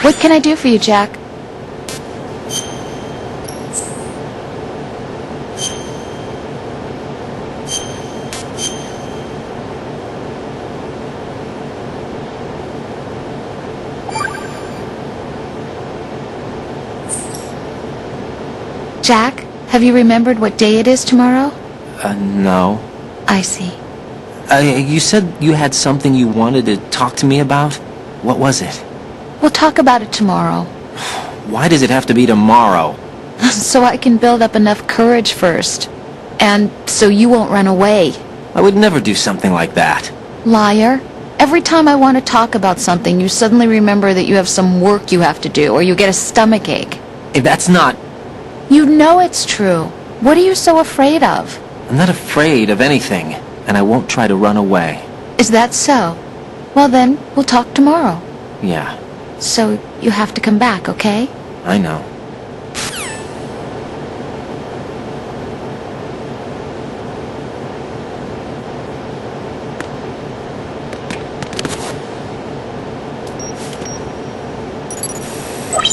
What can I do for you, Jack? Jack, have you remembered what day it is tomorrow? No. I see. You said you had something you wanted to talk to me about? What was it? We'll talk about it tomorrow. Why does it have to be tomorrow? So I can build up enough courage first. And so you won't run away. I would never do something like that. Liar. Every time I want to talk about something, you suddenly remember that you have some work you have to do, or you get a stomach ache. That's not... You know it's true. What are you so afraid of? I'm not afraid of anything, and I won't try to run away. Is that so? Well then, we'll talk tomorrow. Yeah, So you have to come back, okay? I know.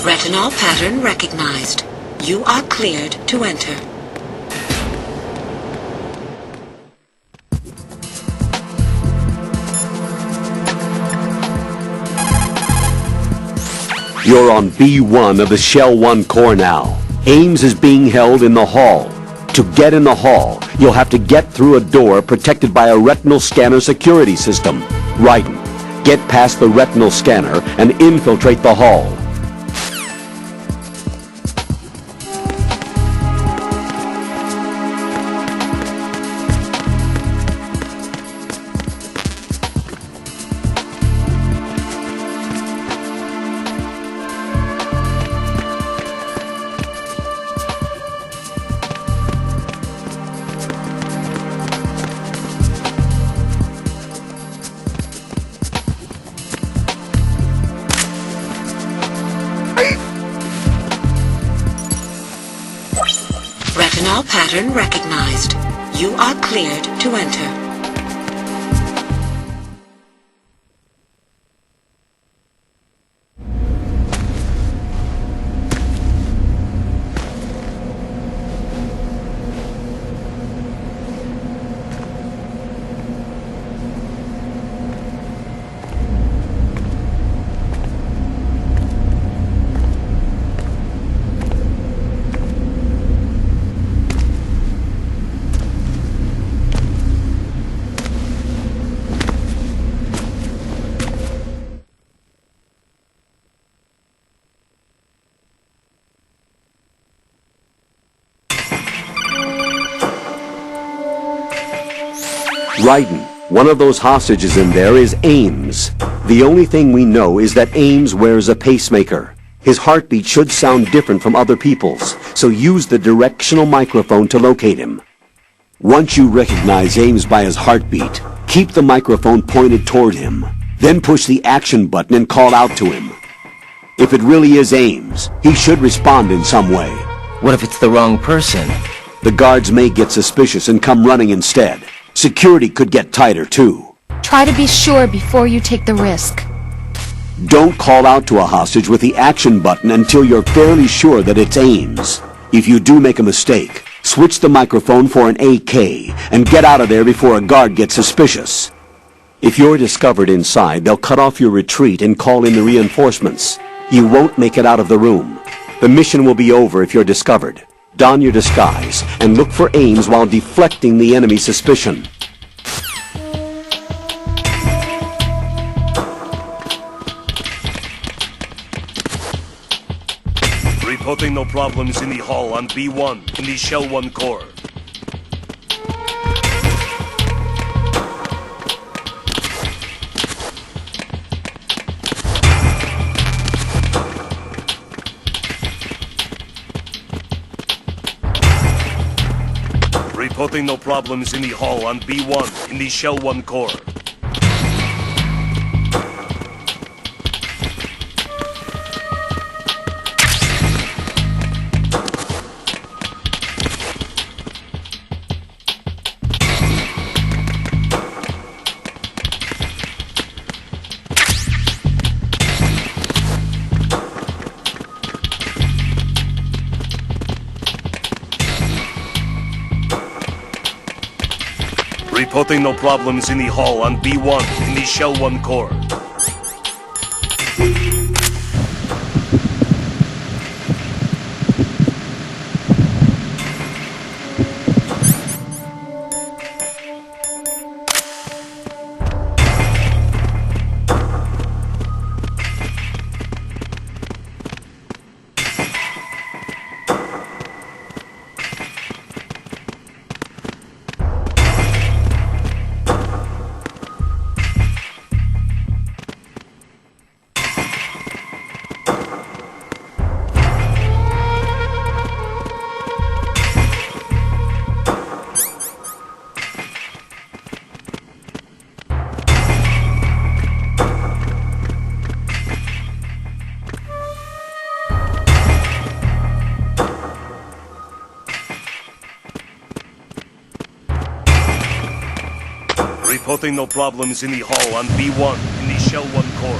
Retinol pattern recognized. You are cleared to enter. You're on B1 of the Shell 1 core now. Ames is being held in the hall. To get in the hall, you'll have to get through a door protected by a retinal scanner security system. Raiden, get past the retinal scanner and infiltrate the hall. Retinol pattern recognized. You are cleared to enter. Raiden, one of those hostages in there is Ames. The only thing we know is that Ames wears a pacemaker. His heartbeat should sound different from other people's, so use the directional microphone to locate him. Once you recognize Ames by his heartbeat, keep the microphone pointed toward him. Then push the action button and call out to him. If it really is Ames, he should respond in some way. What if it's the wrong person? The guards may get suspicious and come running instead. Security could get tighter, too. Try to be sure before you take the risk. Don't call out to a hostage with the action button until you're fairly sure that it's Ames. If you do make a mistake, switch the microphone for an AK and get out of there before a guard gets suspicious. If you're discovered inside, they'll cut off your retreat and call in the reinforcements. You won't make it out of the room. The mission will be over if you're discovered. Don your disguise and look for Ames while deflecting the enemy's suspicion. Reporting no problems in the hall on B1 in the Shell 1 core. Reporting no problems in the hall on B1 in the Shell 1 core. Reporting no problems in the hall on B1 in the Shell 1 core. Reporting no problems in the hall on B1 in the Shell 1 core.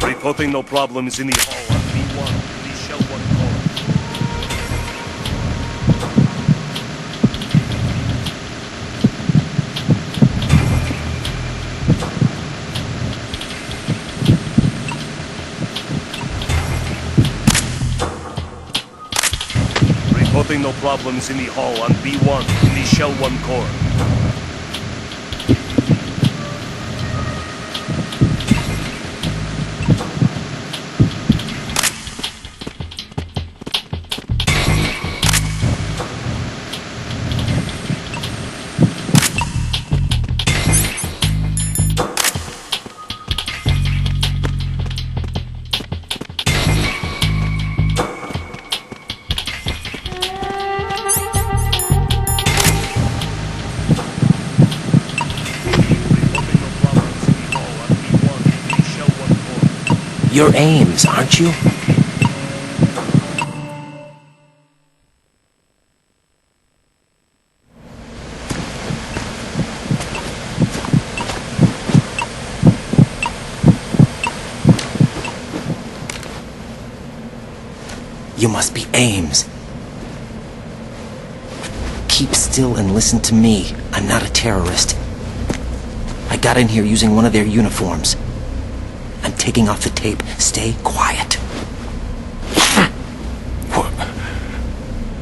Reporting no problems in the hall on B1 in the Shell 1 core. Reporting no problems in the hall on B1 in the Shell 1 core. You're Ames, aren't you? You must be Ames. Keep still and listen to me. I'm not a terrorist. I got in here using one of their uniforms. I'm taking off the tape. Stay quiet.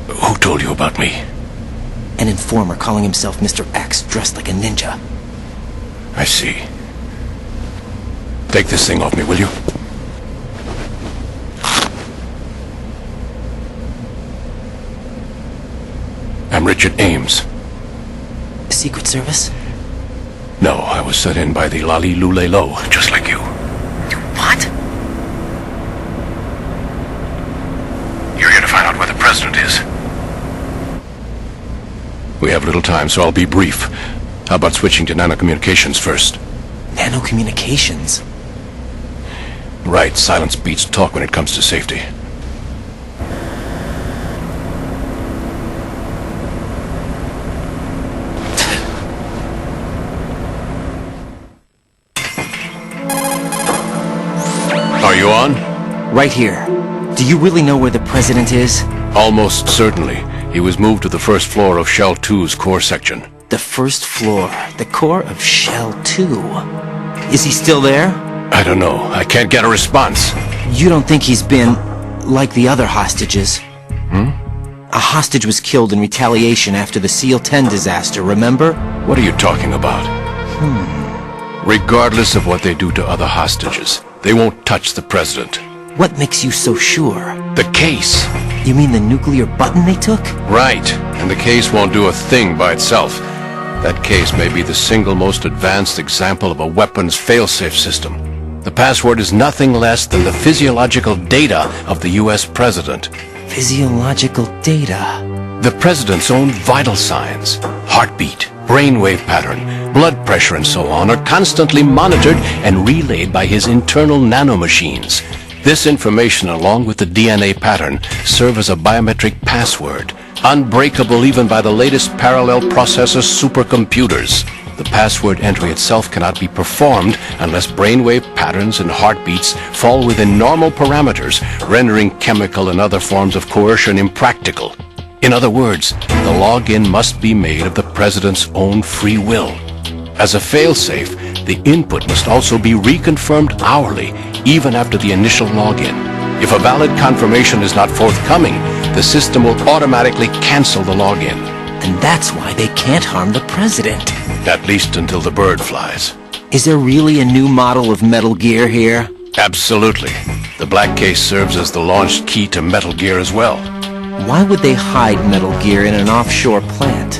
Who told you about me? An informer calling himself Mr. X, dressed like a ninja. I see. Take this thing off me, will you? I'm Richard Ames. Secret Service? No, I was sent in by the Lali Lule Lo, just like you. What? You're here to find out where the president is. We have little time, so I'll be brief. How about switching to nanocommunications first? Nanocommunications? Right, silence beats talk when it comes to safety. Are you on? Right here. Do you really know where the president is? Almost certainly. He was moved to the first floor of Shell 2's core section. The first floor. The core of Shell 2. Is he still there? I don't know. I can't get a response. You don't think he's been like the other hostages? A hostage was killed in retaliation after the SEAL 10 disaster, remember? What are you talking about? Regardless of what they do to other hostages, they won't touch the president. What makes you so sure? The case. You mean the nuclear button they took? Right. And the case won't do a thing by itself. That case may be the single most advanced example of a weapons failsafe system. The password is nothing less than the physiological data of the U.S. president. Physiological data? The president's own vital signs, heartbeat, brainwave pattern, blood pressure and so on are constantly monitored and relayed by his internal nanomachines. This information, along with the DNA pattern, serve as a biometric password. unbreakable even by the latest parallel processor supercomputers. The password entry itself cannot be performed unless brainwave patterns and heartbeats fall within normal parameters, rendering chemical and other forms of coercion impractical. In other words, the login must be made of the President's own free will. As a failsafe, the input must also be reconfirmed hourly, even after the initial login. If a valid confirmation is not forthcoming, the system will automatically cancel the login. And that's why they can't harm the President. At least until the bird flies. Is there really a new model of Metal Gear here? Absolutely. The black case serves as the launch key to Metal Gear as well. Why would they hide Metal Gear in an offshore plant?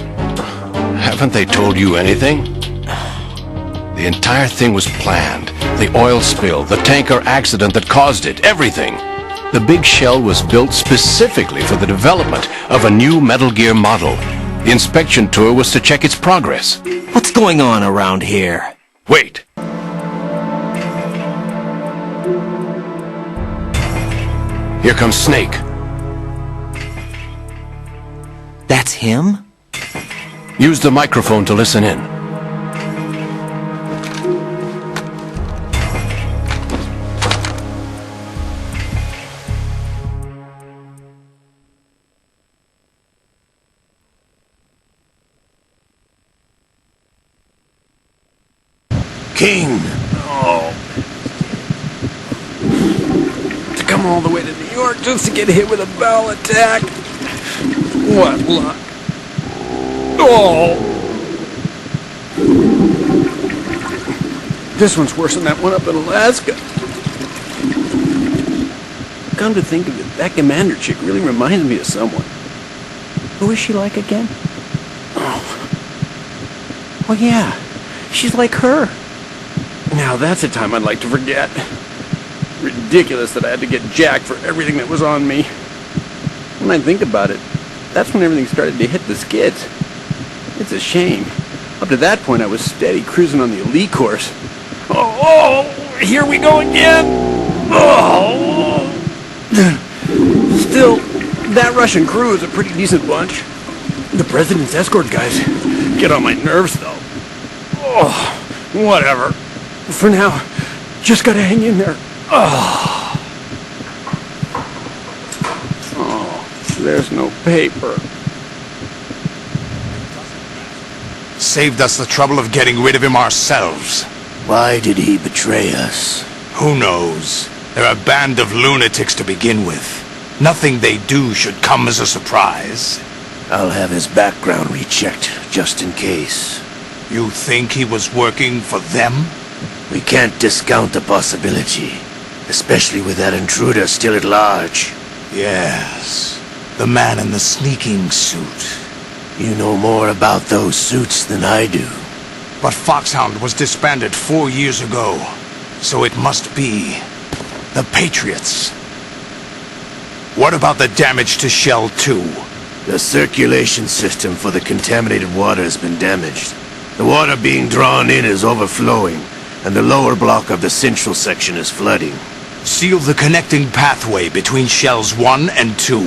Haven't they told you anything? The entire thing was planned. The oil spill, the tanker accident that caused it, everything. The big shell was built specifically for the development of a new Metal Gear model. The inspection tour was to check its progress. What's going on around here? Wait. Here comes Snake. That's him? Use the microphone to listen in. King! Oh. To come all the way to New York just to get hit with a bowel attack? What luck? Oh! This one's worse than that one up in Alaska. Come to think of it, that commander chick really reminds me of someone. Who is she like again? Oh yeah, she's like her. Now that's a time I'd like to forget. Ridiculous that I had to get jacked for everything that was on me. When I think about it, that's when everything started to hit the skids. It's a shame. Up to that point I was steady cruising on the elite course. Oh, here we go again! Oh! Still, that Russian crew is a pretty decent bunch. The President's escort guys get on my nerves though. Oh, whatever. For now, just gotta hang in there. Oh, there's no paper. Saved us the trouble of getting rid of him ourselves. Why did he betray us? Who knows? They're a band of lunatics to begin with. Nothing they do should come as a surprise. I'll have his background rechecked, just in case. You think he was working for them? We can't discount the possibility, especially with that intruder still at large. Yes, the man in the sneaking suit. You know more about those suits than I do. But Foxhound was disbanded 4 years ago, so it must be the Patriots. What about the damage to Shell 2? The circulation system for the contaminated water has been damaged. The water being drawn in is overflowing, and the lower block of the central section is flooding. Seal the connecting pathway between Shells 1 and 2.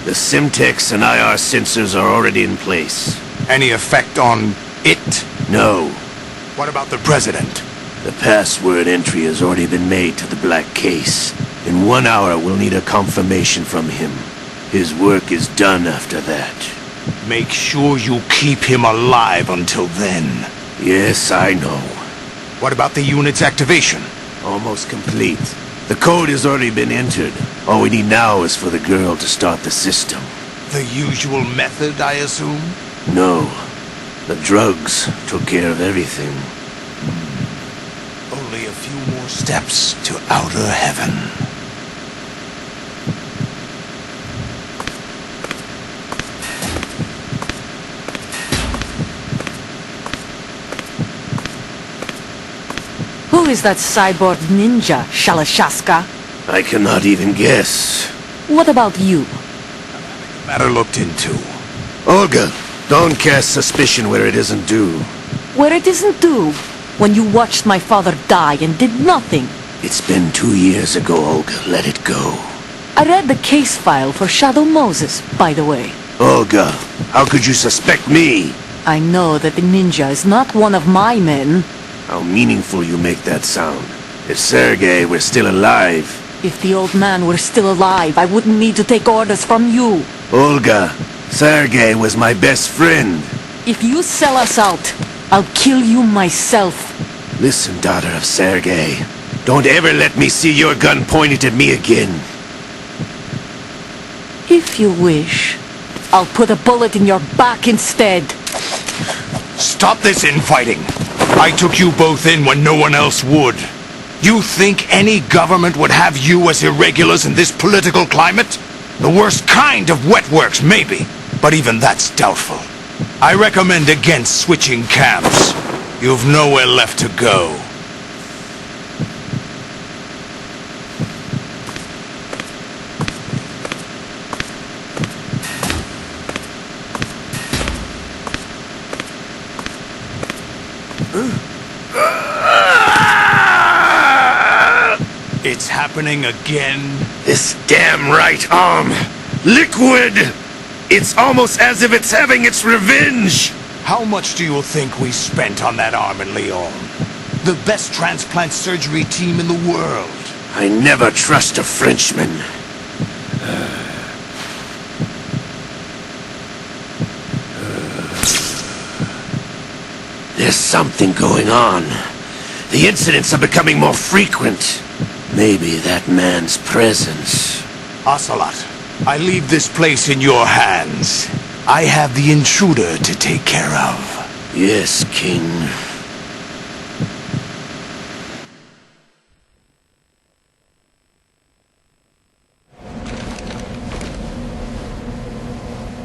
The Simtex and IR sensors are already in place. Any effect on it? No. What about the President? The password entry has already been made to the black case. In 1 hour, we'll need a confirmation from him. His work is done after that. Make sure you keep him alive until then. Yes, I know. What about the unit's activation? Almost complete. The code has already been entered. All we need now is for the girl to start the system. The usual method, I assume? No. The drugs took care of everything. Only a few more steps to outer heaven. Who is that cyborg ninja, Shalashaska? I cannot even guess. What about you? Matter looked into. Olga, don't cast suspicion where it isn't due. Where it isn't due, when you watched my father die and did nothing. It's been 2 years ago, Olga. Let it go. I read the case file for Shadow Moses, by the way. Olga, how could you suspect me? I know that the ninja is not one of my men. How meaningful you make that sound. If Sergei were still alive... If the old man were still alive, I wouldn't need to take orders from you. Olga, Sergei was my best friend. If you sell us out, I'll kill you myself. Listen, daughter of Sergei. Don't ever let me see your gun pointed at me again. If you wish, I'll put a bullet in your back instead. Stop this infighting. I took you both in when no one else would. You think any government would have you as irregulars in this political climate? The worst kind of wet works, maybe, but even that's doubtful. I recommend against switching camps. You've nowhere left to go. It's happening again? This damn right arm! Liquid! It's almost as if it's having its revenge! How much do you think we spent on that arm in Lyon? The best transplant surgery team in the world. I never trust a Frenchman. There's something going on. The incidents are becoming more frequent. Maybe that man's presence. Ocelot, I leave this place in your hands. I have the intruder to take care of. Yes, King.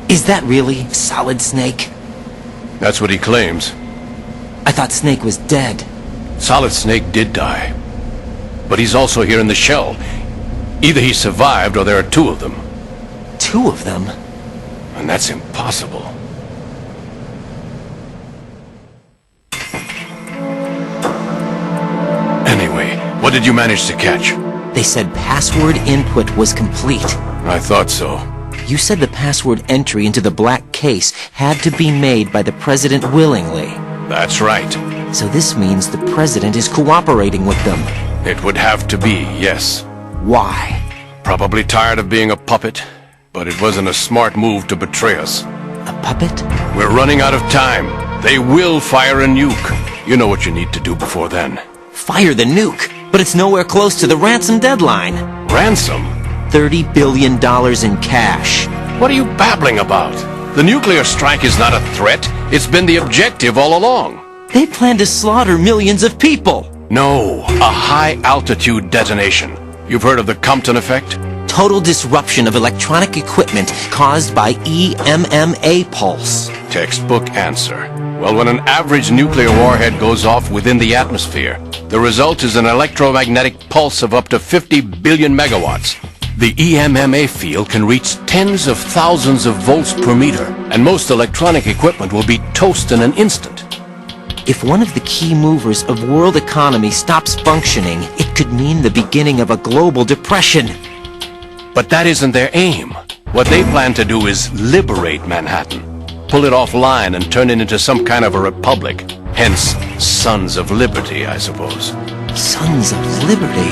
Is that really Solid Snake? That's what he claims. I thought Snake was dead. Solid Snake did die. But he's also here in the shell. Either he survived or there are two of them. Two of them? And that's impossible. Anyway, what did you manage to catch? They said password input was complete. I thought so. You said the password entry into the black case had to be made by the President willingly. That's right. So this means the President is cooperating with them. It would have to be, yes. Why? Probably tired of being a puppet, but it wasn't a smart move to betray us. A puppet? We're running out of time. They will fire a nuke. You know what you need to do before then. Fire the nuke, but it's nowhere close to the ransom deadline. Ransom? $30 billion in cash. What are you babbling about? The nuclear strike is not a threat. It's been the objective all along. They plan to slaughter millions of people. No, a high-altitude detonation. You've heard of the Compton effect? Total disruption of electronic equipment caused by EMMA pulse. Textbook answer. Well, when an average nuclear warhead goes off within the atmosphere, the result is an electromagnetic pulse of up to 50 billion megawatts. The EMMA field can reach tens of thousands of volts per meter, and most electronic equipment will be toast in an instant. If one of the key movers of world economy stops functioning, it could mean the beginning of a global depression. But that isn't their aim. What they plan to do is liberate Manhattan. Pull it offline and turn it into some kind of a republic. Hence, Sons of Liberty, I suppose. Sons of Liberty?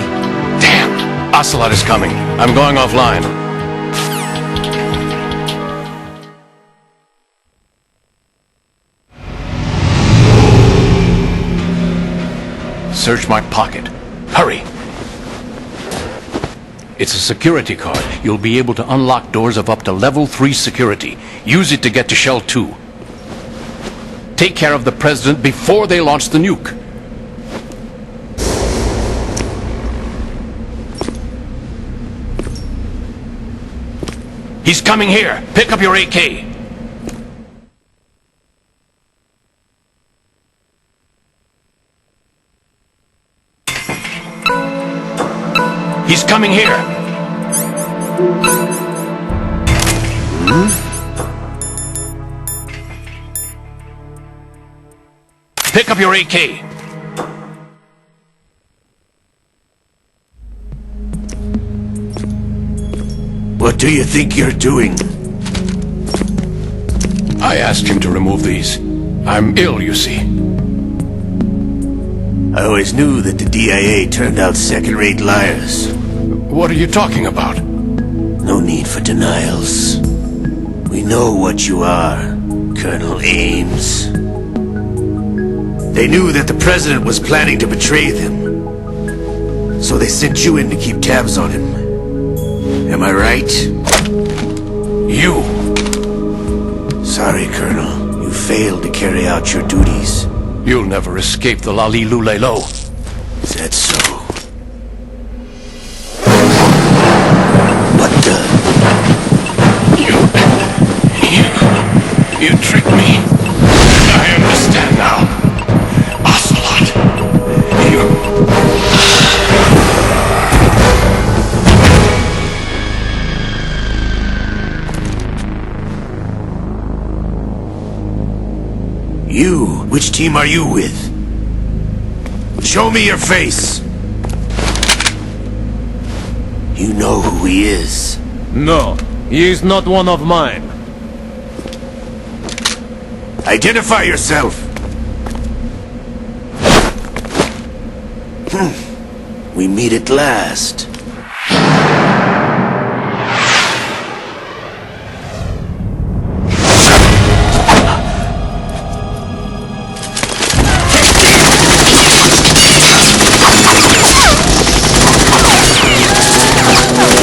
Damn! Ocelot is coming. I'm going offline. Search my pocket. Hurry! It's a security card. You'll be able to unlock doors of up to level 3 security. Use it to get to Shell 2. Take care of the President before they launch the nuke. He's coming here. Pick up your AK. He's coming here. Pick up your AK. What do you think you're doing? I asked him to remove these. I'm ill, you see. I always knew that the DIA turned out second-rate liars. What are you talking about? No need for denials. We know what you are, Colonel Ames. They knew that the President was planning to betray them. So they sent you in to keep tabs on him. Am I right? You! Sorry, Colonel. You failed to carry out your duties. You'll never escape the Lali Lulelo. Is that so? What the? You tricked me. I understand now. Ocelot. You? Which team are you with? Show me your face. You know who he is. No, he is not one of mine. Identify yourself. We meet at last.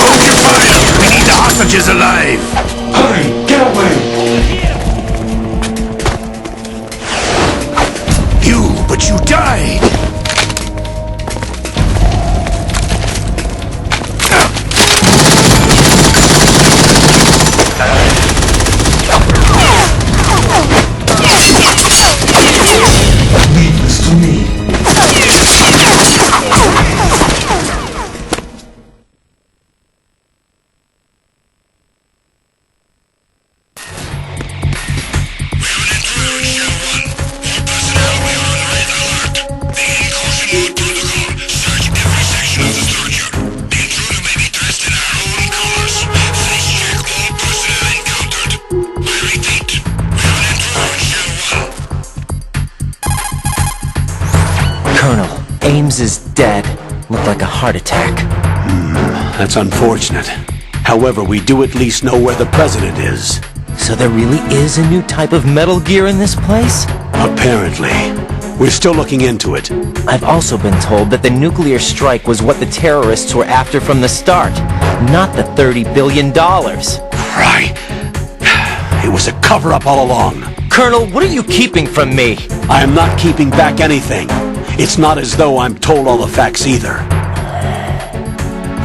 Hold your fire! We need the hostages alive! Hurry! Get away! But you died! Leave this to me. Colonel, Ames is dead. Looked like a heart attack. That's unfortunate. However, we do at least know where the President is. So there really is a new type of Metal Gear in this place? Apparently. We're still looking into it. I've also been told that the nuclear strike was what the terrorists were after from the start, not the $30 billion. Right. It was a cover-up all along. Colonel, what are you keeping from me? I am not keeping back anything. It's not as though I'm told all the facts either.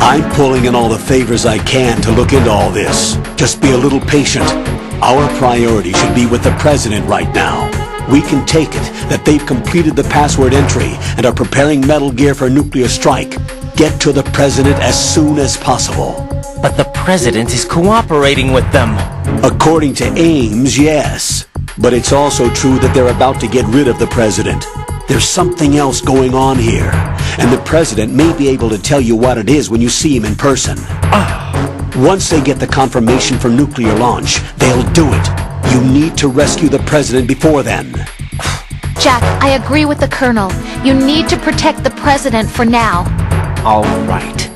I'm pulling in all the favors I can to look into all this. Just be a little patient. Our priority should be with the President right now. We can take it that they've completed the password entry and are preparing Metal Gear for nuclear strike. Get to the President as soon as possible. But the President is cooperating with them. According to Ames, yes. But it's also true that they're about to get rid of the President. There's something else going on here, and the President may be able to tell you what it is when you see him in person. Once they get the confirmation for nuclear launch, they'll do it. You need to rescue the President before then. Jack, I agree with the Colonel. You need to protect the President for now. All right.